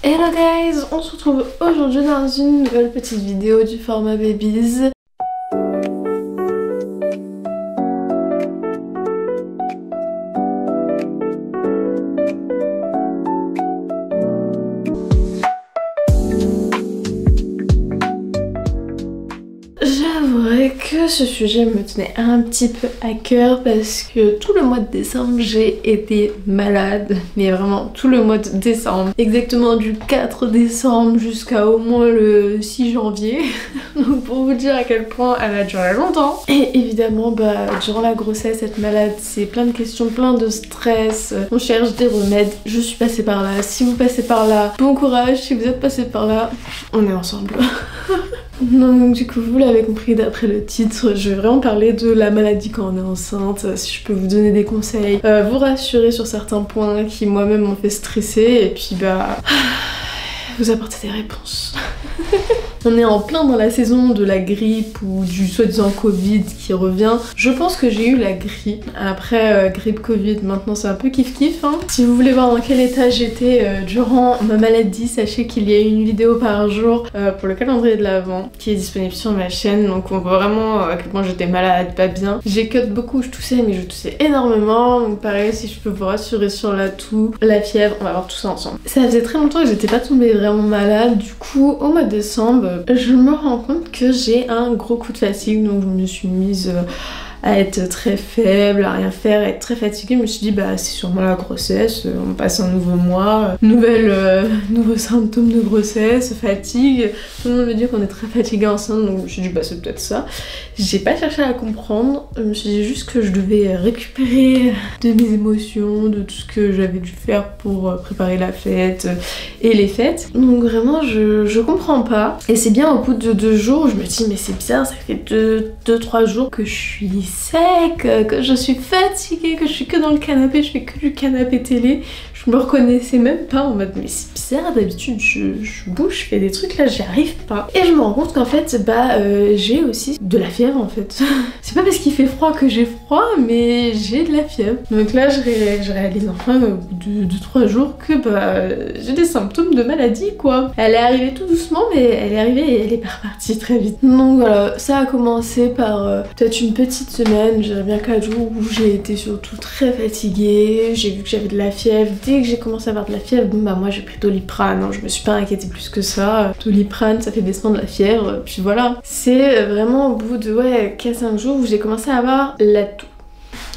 Hello guys, on se retrouve aujourd'hui dans une nouvelle petite vidéo du format Babies. J'avouerai que ce sujet me tenait un petit peu à cœur parce que tout le mois de décembre j'ai été malade, mais vraiment tout le mois de décembre, exactement du 4 décembre jusqu'à au moins le 6 janvier, donc pour vous dire à quel point elle a duré longtemps. Et évidemment durant la grossesse être malade c'est plein de questions, plein de stress, on cherche des remèdes, je suis passée par là, si vous passez par là, bon courage, si vous êtes passé par là, on est ensemble. Donc du coup vous l'avez compris d'après le titre, je vais vraiment parler de la maladie quand on est enceinte, si je peux vous donner des conseils, vous rassurer sur certains points qui moi-même m'ont fait stresser et puis vous apporter des réponses. On est en plein dans la saison de la grippe ou du soi-disant Covid qui revient. Je pense que j'ai eu la grippe. Après grippe Covid, maintenant c'est un peu kiff-kiff. Hein. Si vous voulez voir dans quel état j'étais durant ma maladie, sachez qu'il y a une vidéo par jour pour le calendrier de l'Avent qui est disponible sur ma chaîne. Donc on voit vraiment à quel point j'étais malade, pas bien. J'ai cut beaucoup, je toussais, mais je toussais énormément. Donc pareil, si je peux vous rassurer sur la toux, la fièvre, on va voir tout ça ensemble. Ça faisait très longtemps que j'étais pas tombée vraiment malade. Du coup, au mois de décembre, je me rends compte que j'ai un gros coup de fatigue, donc je me suis mise à être très faible, à rien faire, à être très fatiguée. Je me suis dit c'est sûrement la grossesse, on passe un nouveau mois, nouveaux symptômes de grossesse, fatigue. Tout le monde me dit qu'on est très fatigué enceinte, donc je me suis dit c'est peut-être ça. J'ai pas cherché à comprendre, je me suis dit juste que je devais récupérer de mes émotions, de tout ce que j'avais dû faire pour préparer la fête et les fêtes. Donc vraiment je comprends pas. Et c'est bien au bout de 2 jours, je me dis mais c'est bizarre, ça fait 2-3 jours que je suis sec, que je suis fatiguée, que je suis que dans le canapé, je fais que du canapé télé. Je me reconnaissais même pas en mode mais c'est bizarre, d'habitude je bouge, je fais des trucs, là j'y arrive pas. Et je me rends compte qu'en fait j'ai aussi de la fièvre en fait. C'est pas parce qu'il fait froid que j'ai froid, mais j'ai de la fièvre. Donc là je réalise enfin au bout de 3 jours que j'ai des symptômes de maladie quoi. Elle est arrivée tout doucement mais elle est arrivée et elle est pas repartie très vite. Donc voilà, ça a commencé par peut-être une petite semaine, je dirais bien 4 jours où j'ai été surtout très fatiguée, j'ai vu que j'avais de la fièvre. Dès que j'ai commencé à avoir de la fièvre, moi j'ai pris Doliprane, hein, je me suis pas inquiétée plus que ça. Doliprane ça fait baissement de la fièvre, puis voilà. C'est vraiment au bout de 4-5 jours où j'ai commencé à avoir la toux.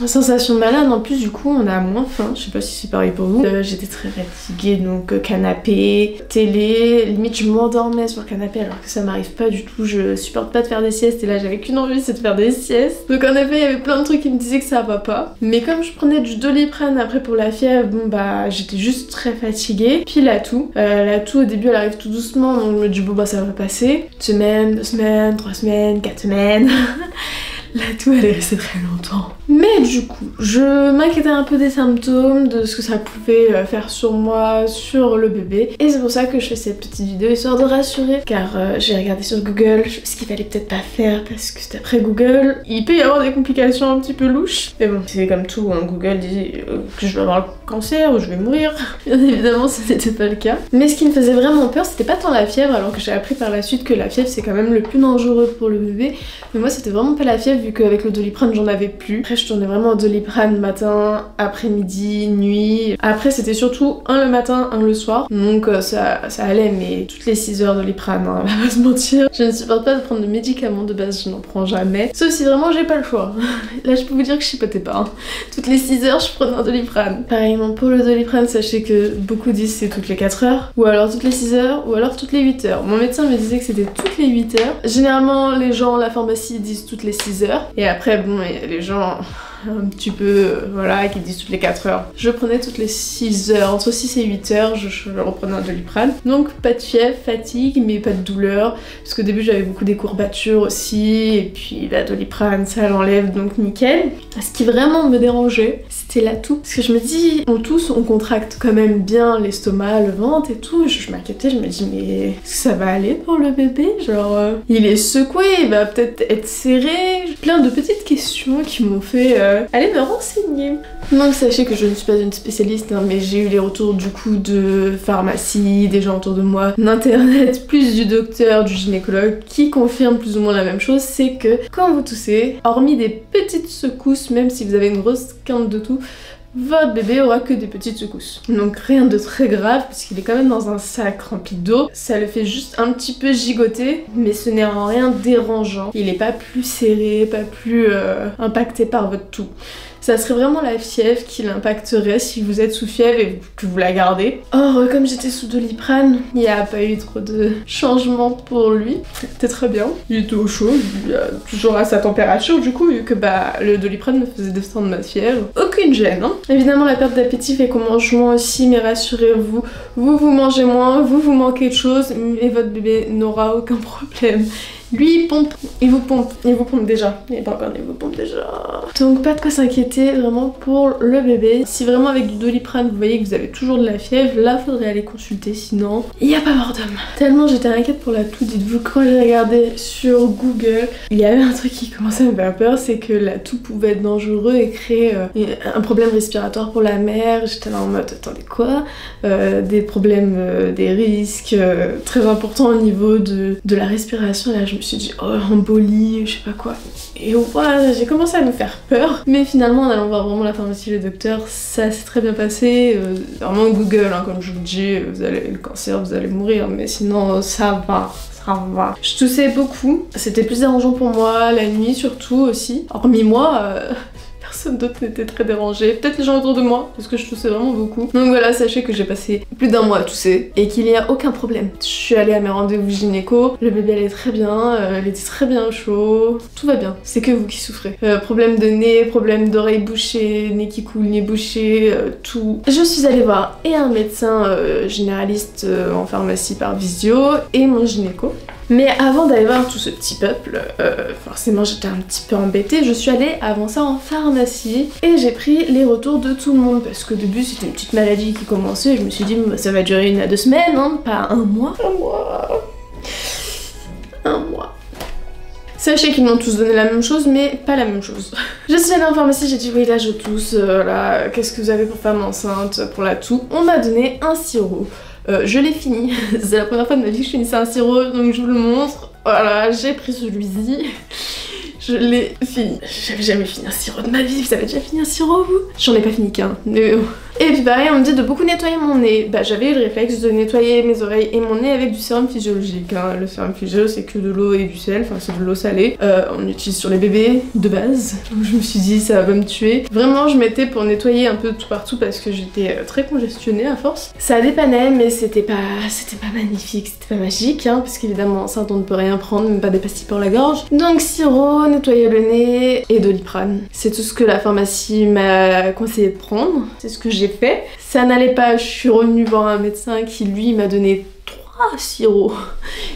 Sensation de malade, en plus du coup on a moins faim, je sais pas si c'est pareil pour vous. J'étais très fatiguée, donc canapé, télé, limite je m'endormais sur le canapé alors que ça m'arrive pas du tout, je supporte pas de faire des siestes et là j'avais qu'une envie, c'est de faire des siestes. Donc en effet il y avait plein de trucs qui me disaient que ça va pas. Mais comme je prenais du Doliprane après pour la fièvre, j'étais juste très fatiguée. Puis la toux au début elle arrive tout doucement donc je me dis ça va passer. 1 semaine, 2 semaines, 3 semaines, 4 semaines. La toux elle est restée très longtemps. Mais du coup, je m'inquiétais un peu des symptômes, de ce que ça pouvait faire sur moi, sur le bébé. Et c'est pour ça que je fais cette petite vidéo, histoire de rassurer. Car j'ai regardé sur Google ce qu'il fallait peut-être pas faire, parce que d'après Google, il peut y avoir des complications un petit peu louches. Mais bon, c'est comme tout, hein. Google dit que je vais avoir le cancer ou je vais mourir. Bien évidemment, ce n'était pas le cas. Mais ce qui me faisait vraiment peur, c'était pas tant la fièvre, alors que j'ai appris par la suite que la fièvre c'est quand même le plus dangereux pour le bébé. Mais moi c'était vraiment pas la fièvre, vu qu'avec le Doliprane j'en avais plus. Après je tournais vraiment au Doliprane matin, après-midi, nuit. Après c'était surtout un le matin, un le soir. Donc ça allait, mais toutes les 6 heures Doliprane, hein, on va pas se mentir. Je ne supporte pas de prendre de médicaments, de base je n'en prends jamais. Sauf si vraiment j'ai pas le choix. Là je peux vous dire que je chipotais pas. Hein. Toutes les 6 heures je prenais un Doliprane. Pareillement pour le Doliprane, sachez que beaucoup disent c'est toutes les 4 heures. Ou alors toutes les 6 heures, ou alors toutes les 8 heures. Mon médecin me disait que c'était toutes les 8 heures. Généralement les gens à la pharmacie disent toutes les 6 heures. Et après il y a les gens un petit peu qui disent toutes les 4 heures. Je prenais toutes les 6 heures, entre 6 et 8 heures je reprenais un Doliprane. Donc pas de fièvre, fatigue mais pas de douleur, parce qu'au début j'avais beaucoup des courbatures aussi et puis la Doliprane ça l'enlève donc nickel. Ce qui vraiment me dérangeait c'était la toux. Parce que je me dis, on tousse, on contracte quand même bien l'estomac, le ventre et tout. Je m'inquiétais, je me dis mais ça va aller pour le bébé? Genre, il est secoué, il va peut-être être serré. Plein de petites questions qui m'ont fait aller me renseigner. Donc sachez que je ne suis pas une spécialiste, hein, mais j'ai eu les retours du coup de pharmacie, des gens autour de moi, d'internet, plus du docteur, du gynécologue, qui confirme plus ou moins la même chose, c'est que quand vous toussez, hormis des petites secousses, même si vous avez une grosse quinte de toux, votre bébé aura que des petites secousses. Donc rien de très grave puisqu'il est quand même dans un sac rempli d'eau. Ça le fait juste un petit peu gigoter, mais ce n'est en rien dérangeant. Il n'est pas plus serré, pas plus impacté par votre toux. Ça serait vraiment la fièvre qui l'impacterait si vous êtes sous fièvre et que vous la gardez. Or, comme j'étais sous Doliprane, il n'y a pas eu trop de changements pour lui. C'était très bien. Il était au chaud, il a toujours à sa température du coup, vu que le Doliprane me faisait descendre ma fièvre. Aucune gêne, hein. Évidemment, la perte d'appétit fait qu'on mange moins aussi, mais rassurez-vous, vous mangez moins, vous manquez de choses, et votre bébé n'aura aucun problème. Lui il pompe, il vous pompe déjà. Il est pas encore, il vous pompe déjà. Donc pas de quoi s'inquiéter vraiment pour le bébé. Si vraiment avec du Doliprane vous voyez que vous avez toujours de la fièvre, là faudrait aller consulter, sinon il n'y a pas mort d'homme. Tellement j'étais inquiète pour la toux, dites-vous quand j'ai regardé sur Google, il y avait un truc qui commençait à me faire peur, c'est que la toux pouvait être dangereux et créer un problème respiratoire pour la mère. J'étais là en mode attendez quoi, des problèmes, des risques très importants au niveau de la respiration. Et là je me suis dit oh embolie, je sais pas quoi. Et voilà, j'ai commencé à me faire peur. Mais finalement en allant voir vraiment la pharmacie et le docteur, ça s'est très bien passé. Vraiment Google, hein, comme je vous dis, vous allez le cancer, vous allez mourir, mais sinon ça va. Je toussais beaucoup, c'était plus dérangeant pour moi, la nuit surtout aussi. Hormis moi, personne d'autre n'était très dérangé. Peut-être les gens autour de moi, parce que je toussais vraiment beaucoup. Donc voilà, sachez que j'ai passé plus d'1 mois à tousser et qu'il n'y a aucun problème. Je suis allée à mes rendez-vous gynéco, le bébé allait très bien, il était très bien chaud, tout va bien. C'est que vous qui souffrez. Problème de nez, problème d'oreille bouchée, nez qui coule, nez bouché, tout. Je suis allée voir et un médecin généraliste en pharmacie par visio et mon gynéco. Mais avant d'aller voir tout ce petit peuple, forcément j'étais un petit peu embêtée, je suis allée avant ça en pharmacie et j'ai pris les retours de tout le monde parce qu'au début c'était une petite maladie qui commençait et je me suis dit bah, ça va durer 1 à 2 semaines, hein, pas 1 mois. 1 mois. Sachez qu'ils m'ont tous donné la même chose, mais pas la même chose. Je suis allée en pharmacie, j'ai dit oui là je tousse, là qu'est-ce que vous avez pour femme enceinte, pour la toux. On m'a donné un sirop. Je l'ai fini, c'est la première fois de ma vie que je finissais un sirop, donc je vous le montre. Voilà, j'ai pris celui-ci, je l'ai fini. J'avais jamais fini un sirop de ma vie, vous avez déjà fini un sirop vous? J'en ai pas fini qu'un, mais oh. Et puis pareil, on me dit de beaucoup nettoyer mon nez. Bah j'avais eu le réflexe de nettoyer mes oreilles et mon nez avec du sérum physiologique. Hein. Le sérum physio c'est que de l'eau et du sel, enfin c'est de l'eau salée. On utilise sur les bébés de base. Donc je me suis dit ça va me tuer. Vraiment je mettais pour nettoyer un peu tout partout parce que j'étais très congestionnée à force. Ça dépannait mais c'était pas magnifique, c'était pas magique hein, parce qu'évidemment enceinte on ne peut rien prendre, même pas des pastilles pour la gorge. Donc sirop, nettoyer le nez et Doliprane. C'est tout ce que la pharmacie m'a conseillé de prendre. C'est ce que j'ai fait. Ça n'allait pas, je suis revenue voir un médecin qui lui m'a donné 3 sirops.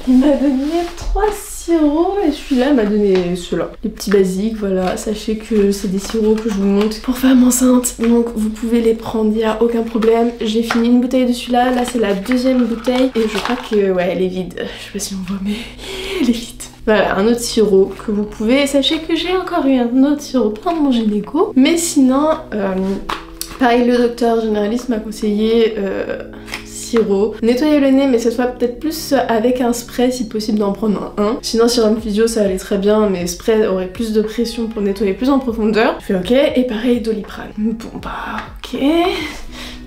Il m'a donné 3 sirops et celui-là m'a donné ceux-là. Les petits basiques, voilà. Sachez que c'est des sirops que je vous montre pour femmes enceintes. Donc vous pouvez les prendre, il n'y a aucun problème. J'ai fini une bouteille de celui-là. Là c'est la 2e bouteille et je crois que ouais elle est vide. Je sais pas si on voit mais elle est vide. Voilà, un autre sirop que vous pouvez. Sachez que j'ai encore eu un autre sirop pour mon gynéco. Mais sinon, pareil, le docteur généraliste m'a conseillé sirop. Nettoyer le nez, mais cette fois peut-être plus avec un spray si possible d'en prendre un. Sinon, sérum physio ça allait très bien, mais spray aurait plus de pression pour nettoyer plus en profondeur. Je fais ok, et pareil, Doliprane. Bon bah ok.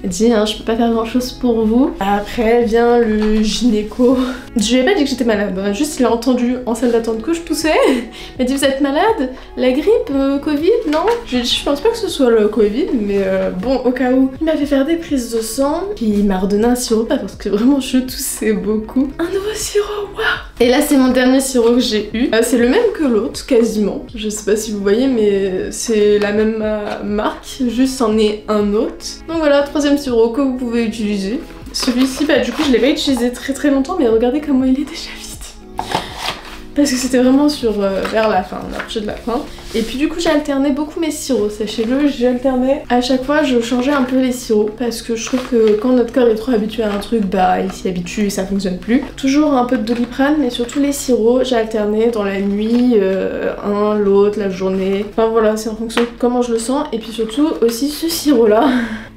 Dit hein, je peux pas faire grand chose pour vous. Après vient le gynéco. Je lui ai pas dit que j'étais malade, hein. Juste il a entendu en salle d'attente que je toussais. Il m'a dit vous êtes malade? La grippe? Covid? Non? Je lui ai dit je pense pas que ce soit le Covid, mais bon au cas où. Il m'a fait faire des prises de sang, puis il m'a redonné un sirop parce que vraiment je toussais beaucoup. Un nouveau sirop, waouh! Et là c'est mon dernier sirop que j'ai eu. C'est le même que l'autre quasiment. Je sais pas si vous voyez mais c'est la même marque, juste c'en est un autre. Donc voilà, 3e sirop que vous pouvez utiliser. Celui-ci, bah du coup je l'ai pas utilisé très longtemps mais regardez comment il est déjà vide. parce que c'était vraiment vers la fin, on approchait de la fin. Et puis du coup j'ai alterné beaucoup mes sirops, sachez-le, j'alternais. À chaque fois je changeais un peu les sirops parce que je trouve que quand notre corps est trop habitué à un truc, bah il s'y habitue et ça fonctionne plus. Toujours un peu de Doliprane, mais surtout les sirops, j'alternais dans la nuit, un, l'autre, la journée. Enfin voilà, c'est en fonction de comment je le sens. Et puis surtout aussi ce sirop là.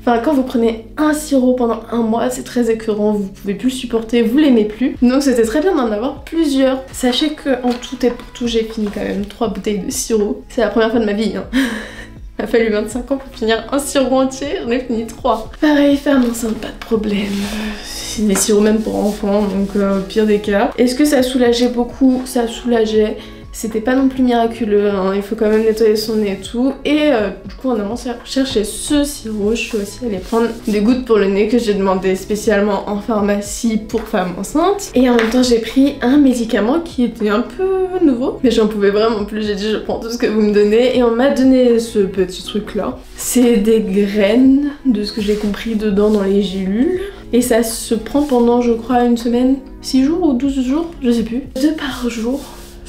Enfin, quand vous prenez un sirop pendant un mois, c'est très écœurant, vous pouvez plus le supporter, vous l'aimez plus. Donc c'était très bien d'en avoir plusieurs. Sachez que en tout et pour tout, j'ai fini quand même 3 bouteilles de sirop. C'est la première fois de ma vie, hein. Il a fallu 25 ans pour finir un sirop entier, j'en ai fini 3. Pareil, femme enceinte, pas de problème. C'est des sirops même pour enfants, donc au pire des cas. Est-ce que ça soulageait beaucoup? Ça soulageait. C'était pas non plus miraculeux, hein. Il faut quand même nettoyer son nez et tout. Et du coup, en allant chercher ce sirop, je suis aussi allée prendre des gouttes pour le nez que j'ai demandé spécialement en pharmacie pour femmes enceintes. Et en même temps, j'ai pris un médicament qui était un peu nouveau, mais j'en pouvais vraiment plus. J'ai dit, je prends tout ce que vous me donnez. Et on m'a donné ce petit truc-là. C'est des graines, de ce que j'ai compris dedans dans les gélules. Et ça se prend pendant, je crois, une semaine, 6 jours ou 12 jours, je sais plus. 2 par jour.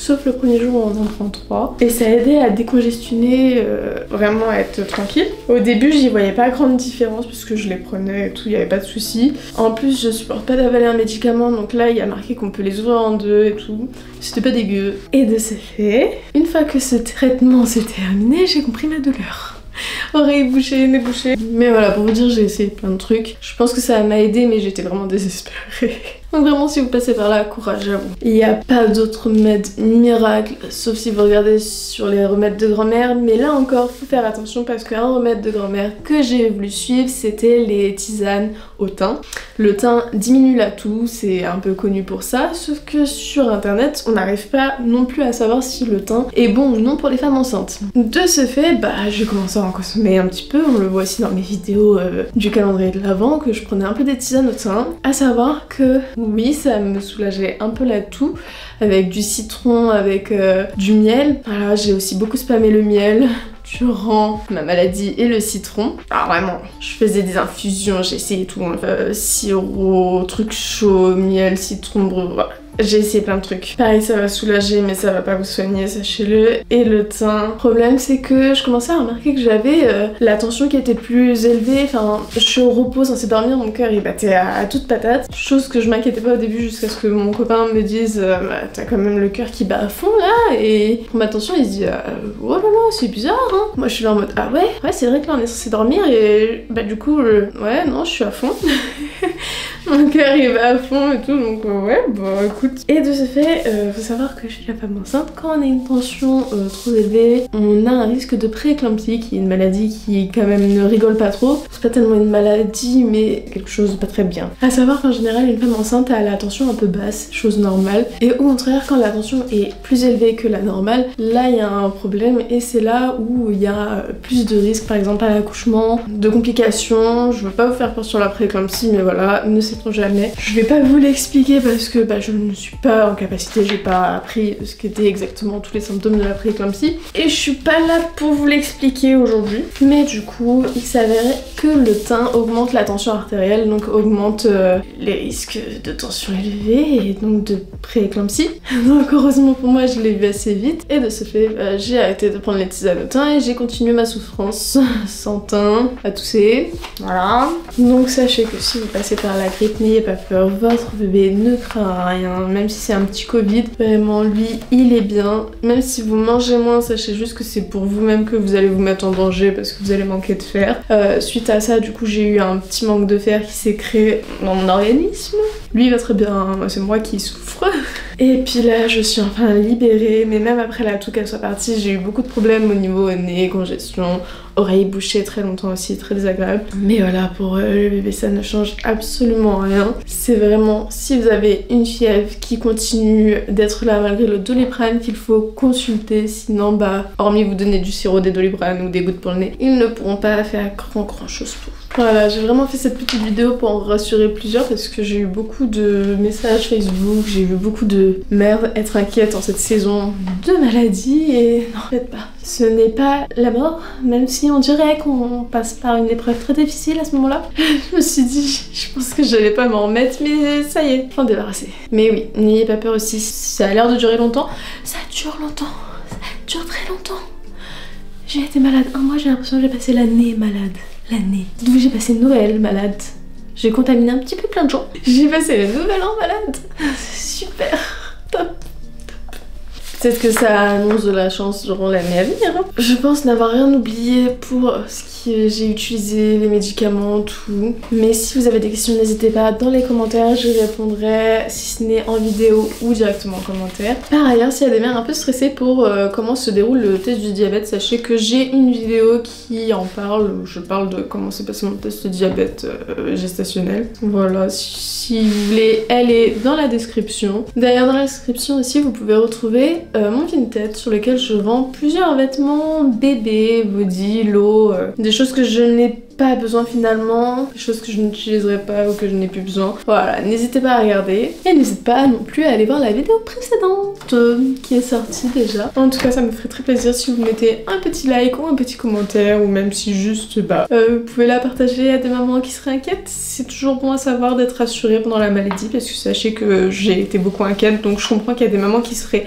Sauf le premier jour où on en prend 3. Et ça a aidé à décongestionner, vraiment à être tranquille. Au début, j'y voyais pas grande différence puisque je les prenais et tout, il n'y avait pas de souci. En plus, je supporte pas d'avaler un médicament, donc là, il y a marqué qu'on peut les ouvrir en 2 et tout. C'était pas dégueu. Et de ce fait, une fois que ce traitement s'est terminé, j'ai compris ma douleur. Oreille bouchée, nez bouché. Mais voilà, pour vous dire, j'ai essayé plein de trucs. Je pense que ça m'a aidé, mais j'étais vraiment désespérée. Donc vraiment, si vous passez par là, courage à vous. Il n'y a pas d'autre remède miracle, sauf si vous regardez sur les remèdes de grand-mère. Mais là encore, faut faire attention parce qu'un remède de grand-mère que j'ai voulu suivre, c'était les tisanes au thym. Le thym diminue la toux, c'est un peu connu pour ça. Sauf que sur internet, on n'arrive pas non plus à savoir si le thym est bon ou non pour les femmes enceintes. De ce fait, bah j'ai commencé à en consommer un petit peu. On le voit aussi dans mes vidéos du calendrier de l'Avent, que je prenais un peu des tisanes au thym. À savoir que oui, ça me soulageait un peu la toux avec du citron, avec du miel. Voilà, j'ai aussi beaucoup spammé le miel durant ma maladie et le citron. Alors vraiment, je faisais des infusions, j'ai essayé tout. Sirop, trucs chauds, miel, citron, voilà. J'ai essayé plein de trucs. Pareil, ça va soulager, mais ça va pas vous soigner, sachez-le. Et le thym. Le problème, c'est que je commençais à remarquer que j'avais la tension qui était plus élevée. Enfin, je suis au repos, censée dormir, mon cœur il battait à toute patate. Chose que je m'inquiétais pas au début, jusqu'à ce que mon copain me dise bah, t'as quand même le cœur qui bat à fond là. Et pour ma tension, il se dit oh là là, c'est bizarre, hein. Moi, je suis là en mode ah ouais, c'est vrai que là on est censé dormir. Et bah, du coup, ouais, non, je suis à fond. Mon cœur il va à fond et tout, donc ouais, bah écoute. Et de ce fait, faut savoir que chez la femme enceinte, quand on a une tension trop élevée, on a un risque de prééclampsie, qui est une maladie qui quand même ne rigole pas trop. C'est pas tellement une maladie, mais quelque chose de pas très bien. À savoir qu'en général, une femme enceinte a la tension un peu basse, chose normale. Et au contraire, quand la tension est plus élevée que la normale, là il y a un problème et c'est là où il y a plus de risques, par exemple à l'accouchement, de complications. Je veux pas vous faire peur sur la prééclampsie, mais voilà, ne sait-on jamais. Je vais pas vous l'expliquer parce que bah, je ne suis pas en capacité, j'ai pas appris ce qu'étaient exactement tous les symptômes de la prééclampsie et je suis pas là pour vous l'expliquer aujourd'hui. Mais du coup, il s'avérait que le thym augmente la tension artérielle, donc augmente les risques de tension élevée et donc de prééclampsie. Donc heureusement pour moi, je l'ai vu assez vite et de ce fait, j'ai arrêté de prendre les tisanes au thym et j'ai continué ma souffrance sans thym, à tousser. Voilà. Donc sachez que si vous passez par la grippe, n'ayez pas peur, votre bébé ne craint rien, même si c'est un petit Covid, vraiment lui il est bien. Même si vous mangez moins, sachez juste que c'est pour vous-même que vous allez vous mettre en danger parce que vous allez manquer de fer. Suite à ça, du coup j'ai eu un petit manque de fer qui s'est créé dans mon organisme. Lui il va très bien, hein. C'est moi qui souffre. Et puis là je suis enfin libérée, mais même après la toux qu'elle soit partie, j'ai eu beaucoup de problèmes au niveau nez, congestion, oreilles bouchées très longtemps aussi, très désagréable. Mais voilà, pour le bébé ça ne change absolument rien. C'est vraiment, si vous avez une fièvre qui continue d'être là malgré le Doliprane, qu'il faut consulter, sinon bah, hormis vous donner du sirop, des Doliprane ou des gouttes pour le nez, ils ne pourront pas faire grand chose pour vous. Voilà, j'ai vraiment fait cette petite vidéo pour en rassurer plusieurs parce que j'ai eu beaucoup de messages Facebook, j'ai vu beaucoup de mères être inquiètes en cette saison de maladie et non, faites pas. Ce n'est pas la mort, même si on dirait qu'on passe par une épreuve très difficile à ce moment-là. Je me suis dit, je pense que j'allais pas m'en remettre, mais ça y est, enfin débarrassé. Mais oui, n'ayez pas peur aussi, ça a l'air de durer longtemps. Ça dure longtemps, ça dure très longtemps. J'ai été malade un mois, j'ai l'impression que j'ai passé l'année malade. L'année. D'où j'ai passé Noël malade. J'ai contaminé un petit peu plein de gens. J'ai passé le nouvel an malade. C'est super. Top. Peut-être que ça annonce de la chance durant l'année à venir. Hein. Je pense n'avoir rien oublié pour ce qui j'ai utilisé, les médicaments, tout. Mais si vous avez des questions, n'hésitez pas dans les commentaires, je répondrai si ce n'est en vidéo ou directement en commentaire. Par ailleurs, s'il y a des mères un peu stressées pour comment se déroule le test du diabète, sachez que j'ai une vidéo qui en parle, où je parle de comment s'est passé mon test de diabète gestationnel. Voilà, si vous voulez, elle est dans la description. D'ailleurs, dans la description aussi, vous pouvez retrouver mon Vinted sur lequel je vends plusieurs vêtements bébés, body, low, des choses que je n'ai pas besoin finalement, des choses que je n'utiliserai pas ou que je n'ai plus besoin. Voilà, n'hésitez pas à regarder et n'hésitez pas non plus à aller voir la vidéo précédente qui est sortie déjà. En tout cas, ça me ferait très plaisir si vous mettez un petit like ou un petit commentaire ou même si juste vous pouvez la partager à des mamans qui seraient inquiètes. C'est toujours bon à savoir d'être rassurée pendant la maladie parce que sachez que j'ai été beaucoup inquiète, donc je comprends qu'il y a des mamans qui seraient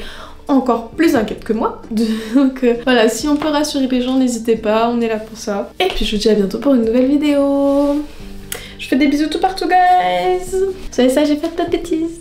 encore plus inquiète que moi. Donc voilà, si on peut rassurer les gens, n'hésitez pas, on est là pour ça. Et puis je vous dis à bientôt pour une nouvelle vidéo. Je fais des bisous tout partout, guys. Vous savez ça, j'ai fait pas de bêtises.